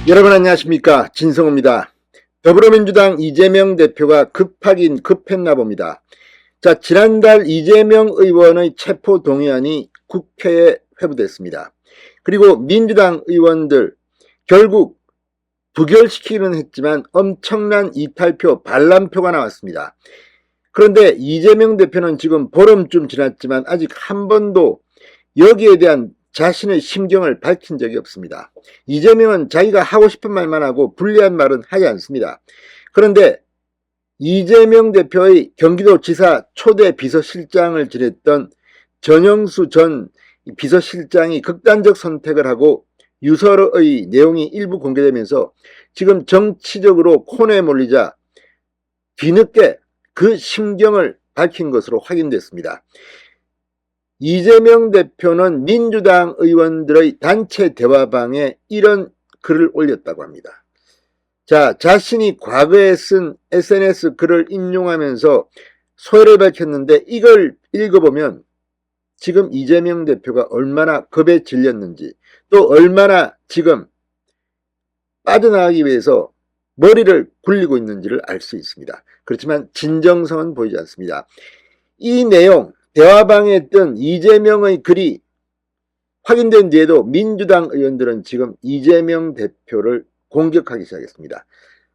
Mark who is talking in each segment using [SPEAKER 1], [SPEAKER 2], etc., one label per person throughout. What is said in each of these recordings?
[SPEAKER 1] 여러분 안녕하십니까, 진성호입니다. 더불어민주당 이재명 대표가 급하긴 급했나 봅니다. 자, 지난달 이재명 의원의 체포동의안이 국회에 회부됐습니다. 그리고 민주당 의원들 결국 부결시키기는 했지만 엄청난 이탈표, 반란표가 나왔습니다. 그런데 이재명 대표는 지금 보름쯤 지났지만 아직 한 번도 여기에 대한 자신의 심경을 밝힌 적이 없습니다. 이재명은 자기가 하고 싶은 말만 하고 불리한 말은 하지 않습니다. 그런데 이재명 대표의 경기도지사 초대 비서실장을 지냈던 전영수 전 비서실장이 극단적 선택을 하고 유서의 내용이 일부 공개되면서 지금 정치적으로 코너에 몰리자 뒤늦게 그 심경을 밝힌 것으로 확인됐습니다. 이재명 대표는 민주당 의원들의 단체 대화방에 이런 글을 올렸다고 합니다. 자, 자신이 과거에 쓴 SNS 글을 인용하면서 소회를 밝혔는데 이걸 읽어보면 지금 이재명 대표가 얼마나 겁에 질렸는지, 또 얼마나 지금 빠져나가기 위해서 머리를 굴리고 있는지를 알 수 있습니다. 그렇지만 진정성은 보이지 않습니다. 이 내용, 대화방에 뜬 이재명의 글이 확인된 뒤에도 민주당 의원들은 지금 이재명 대표를 공격하기 시작했습니다.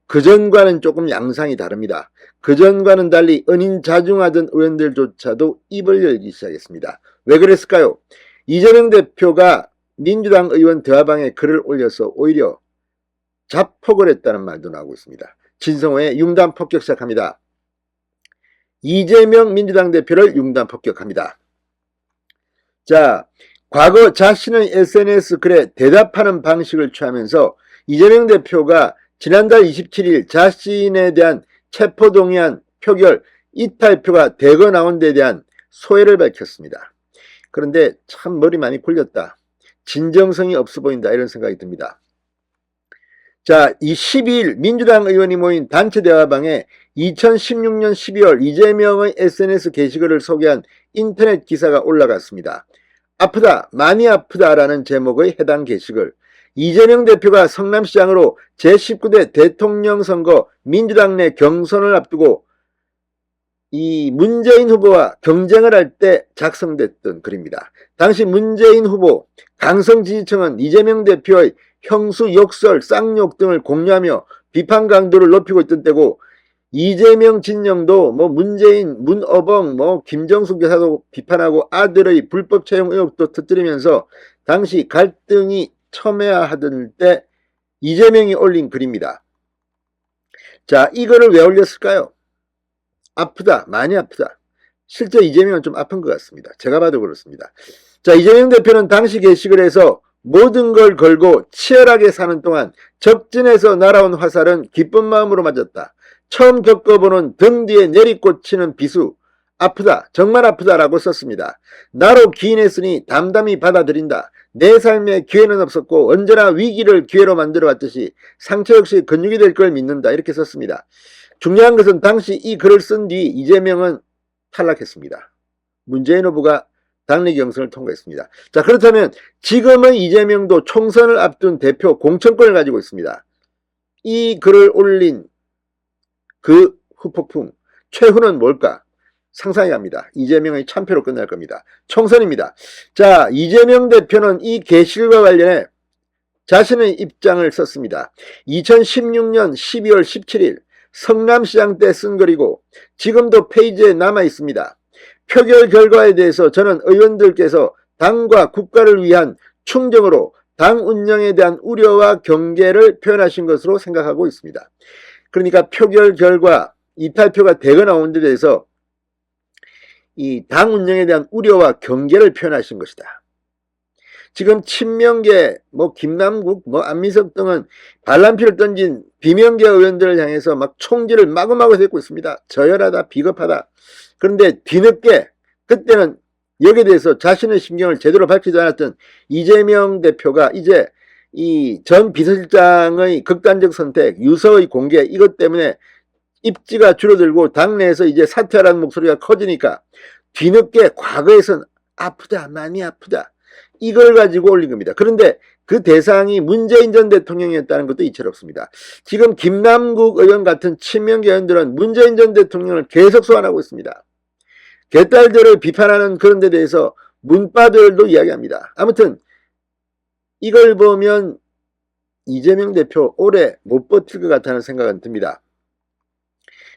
[SPEAKER 1] 그전과는 조금 양상이 다릅니다. 그전과는 달리 은인자중하던 의원들조차도 입을 열기 시작했습니다. 왜 그랬을까요? 이재명 대표가 민주당 의원 대화방에 글을 올려서 오히려 자폭을 했다는 말도 나오고 있습니다. 진성호의 융단 폭격 시작합니다. 이재명 민주당 대표를 융단 폭격합니다. 자, 과거 자신의 SNS 글에 대답하는 방식을 취하면서 이재명 대표가 지난달 27일 자신에 대한 체포동의안 표결 이탈표가 대거 나온 데 대한 소회를 밝혔습니다. 그런데 참 머리 많이 굴렸다. 진정성이 없어 보인다, 이런 생각이 듭니다. 자, 이 12일 민주당 의원이 모인 단체 대화방에 2016년 12월 이재명의 SNS 게시글을 소개한 인터넷 기사가 올라갔습니다. 아프다, 많이 아프다라는 제목의 해당 게시글. 이재명 대표가 성남시장으로 제19대 대통령 선거 민주당 내 경선을 앞두고 이 문재인 후보와 경쟁을 할 때 작성됐던 글입니다. 당시 문재인 후보 강성 지지층은 이재명 대표의 형수 욕설, 쌍욕 등을 공유하며 비판 강도를 높이고 있던 때고, 이재명 진영도 문재인, 문어벙, 김정숙 여사도 비판하고 아들의 불법 채용 의혹도 터뜨리면서 당시 갈등이 첨예하던 때 이재명이 올린 글입니다. 자, 이거를 왜 올렸을까요? 아프다, 많이 아프다. 실제 이재명은 좀 아픈 것 같습니다. 제가 봐도 그렇습니다. 자, 이재명 대표는 당시 게시글에서 모든 걸 걸고 치열하게 사는 동안 적진에서 날아온 화살은 기쁜 마음으로 맞았다. 처음 겪어보는 등 뒤에 내리꽂히는 비수. 아프다, 정말 아프다라고 썼습니다. 나로 기인했으니 담담히 받아들인다. 내 삶에 기회는 없었고 언제나 위기를 기회로 만들어 왔듯이 상처 역시 근육이 될 걸 믿는다, 이렇게 썼습니다. 중요한 것은 당시 이 글을 쓴 뒤 이재명은 탈락했습니다. 문재인 후보가 당내 경선을 통과했습니다. 자, 그렇다면 지금의 이재명도 총선을 앞둔 대표 공천권을 가지고 있습니다. 이 글을 올린 그 후폭풍, 최후는 뭘까? 상상이 갑니다. 이재명의 참패로 끝날 겁니다. 총선입니다. 자, 이재명 대표는 이 게시글과 관련해 자신의 입장을 썼습니다. 2016년 12월 17일 성남시장 때 쓴 글이고 지금도 페이지에 남아 있습니다. 표결 결과에 대해서 저는 의원들께서 당과 국가를 위한 충정으로 당 운영에 대한 우려와 경계를 표현하신 것으로 생각하고 있습니다. 그러니까 표결 결과 이탈표가 대거 나온 데 대해서 이 당 운영에 대한 우려와 경계를 표현하신 것이다. 지금 친명계, 김남국, 안민석 등은 반란피를 던진 비명계 의원들을 향해서 막 총질을 마구마구 뱉고 있습니다. 저열하다, 비겁하다. 그런데 뒤늦게 그때는 여기에 대해서 자신의 심경을 제대로 밝히지 않았던 이재명 대표가 이제 이 전 비서실장의 극단적 선택, 유서의 공개, 이것 때문에 입지가 줄어들고 당내에서 이제 사퇴하라는 목소리가 커지니까 뒤늦게 과거에선 아프다, 많이 아프다, 이걸 가지고 올린 겁니다. 그런데 그 대상이 문재인 전 대통령이었다는 것도 이채롭습니다. 지금 김남국 의원 같은 친명계 의원들은 문재인 전 대통령을 계속 소환하고 있습니다. 개딸들을 비판하는 그런 데 대해서 문바들도 이야기합니다. 아무튼 이걸 보면 이재명 대표 오래 못 버틸 것 같다는 생각은 듭니다.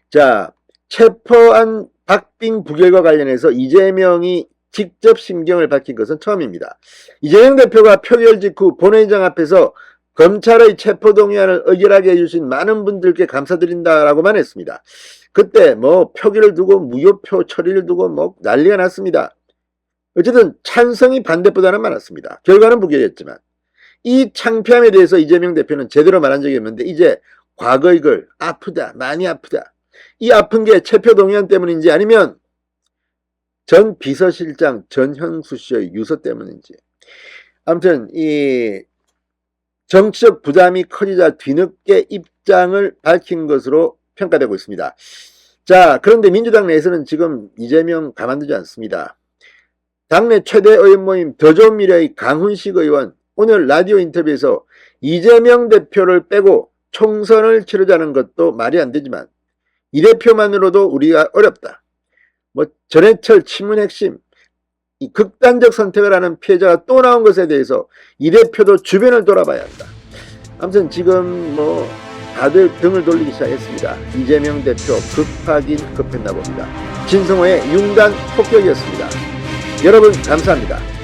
[SPEAKER 1] 자, 체포한 박빙 부결과 관련해서 이재명이 직접 심경을 밝힌 것은 처음입니다. 이재명 대표가 표결 직후 본회의장 앞에서 검찰의 체포동의안을 의결하게 해주신 많은 분들께 감사드린다라고만 했습니다. 그때 뭐 표기를 두고 무효표 처리를 두고 뭐 난리가 났습니다. 어쨌든 찬성이 반대보다는 많았습니다. 결과는 무결이었지만 이 창피함에 대해서 이재명 대표는 제대로 말한 적이 없는데 이제 과거의 걸 아프다, 많이 아프다. 이 아픈 게 체포동의안 때문인지 아니면 전 비서실장 전현수 씨의 유서 때문인지 아무튼 이 정치적 부담이 커지자 뒤늦게 입장을 밝힌 것으로 평가되고 있습니다. 자, 그런데 민주당 내에서는 지금 이재명 가만두지 않습니다. 당내 최대 의원 모임 더 좋은 미래의 강훈식 의원 오늘 라디오 인터뷰에서 이재명 대표를 빼고 총선을 치르자는 것도 말이 안 되지만 이 대표만으로도 우리가 어렵다. 뭐 전해철 친문 핵심 이 극단적 선택을 하는 피해자가 또 나온 것에 대해서 이 대표도 주변을 돌아봐야 한다. 아무튼 지금 뭐 다들 등을 돌리기 시작했습니다. 이재명 대표 급하긴 급했나 봅니다. 진성호의 융단 폭격이었습니다. 여러분 감사합니다.